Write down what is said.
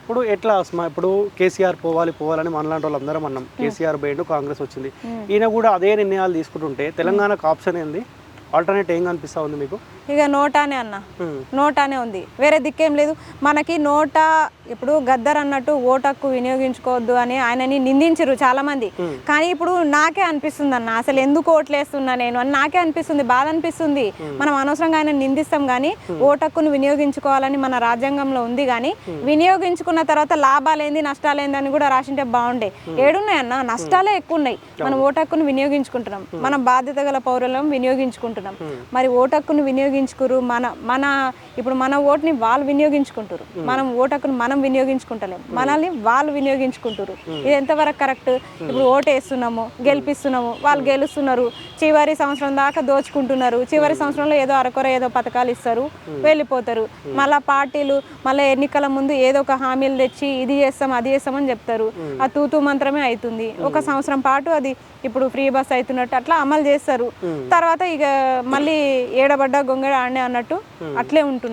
ఇప్పుడు ఎట్లా ఇప్పుడు కేసీఆర్ పోవాలని మనలాంటి వాళ్ళందరం అన్నాం. కేసీఆర్ పోయిండు, కాంగ్రెస్ వచ్చింది. ఈయన కూడా అదే నిర్ణయాలు తీసుకుంటుంటే తెలంగాణకు ఆప్షన్ ఏంది, ఆల్టర్నేట్ ఏం కనిపిస్తా ఉంది మీకు? ఇక నోటానే అన్న, నోటానే ఉంది, వేరే దిక్కేం లేదు మనకి. నోటా ఇప్పుడు గద్దర్ అన్నట్టు ఓటక్కు వినియోగించుకోవద్దు అని ఆయనని నిందించరు చాలా మంది. కానీ ఇప్పుడు నాకే అనిపిస్తుంది అన్న, అసలు ఎందుకు ఓట్లేస్తున్నా నేను అని నాకే అనిపిస్తుంది, బాధ అనిపిస్తుంది. మనం అనవసరంగా ఆయన నిందిస్తాం కానీ ఓటక్కును వినియోగించుకోవాలని మన రాజ్యాంగంలో ఉంది. కానీ వినియోగించుకున్న తర్వాత లాభాలేంది నష్టాలేంది అని కూడా రాసింటే బాగుండే. ఏడున్నాయి అన్న, నష్టాలే ఎక్కువ ఉన్నాయి. మనం ఓటక్కును వినియోగించుకుంటున్నాం, మన బాధ్యత గల పౌరులను వినియోగించుకుంటున్నాం. మరి ఓటక్కును వినియోగించుకురు మన ఇప్పుడు మన ఓటుని వాళ్ళు వినియోగించుకుంటారు, మనం ఓటక్కును మనం వినియోగించుకుంటలేం, మనల్ని వాళ్ళు వినియోగించుకుంటారు. ఇది ఎంతవరకు కరెక్ట్? ఇప్పుడు ఓటు వేస్తున్నాము, గెలిపిస్తున్నాము, వాళ్ళు గెలుస్తున్నారు, చివరి సంవత్సరం దాకా దోచుకుంటున్నారు. చివరి సంవత్సరంలో ఏదో అరకొర ఏదో పథకాలు ఇస్తారు, వెళ్ళిపోతారు. మళ్ళీ పార్టీలు మళ్ళీ ఎన్నికల ముందు ఏదో ఒక హామీలు తెచ్చి ఇది చేస్తాం అది చేస్తామని చెప్తారు. ఆ తూతూ మంత్రమే అవుతుంది. ఒక సంవత్సరం పాటు అది ఇప్పుడు ఫ్రీ బస్ అవుతున్నట్టు అట్లా అమలు చేస్తారు. తర్వాత ఇక మళ్ళీ ఏడబడ్డ గొంగడ ఆడనే అన్నట్టు అట్లే ఉంటున్నాయి.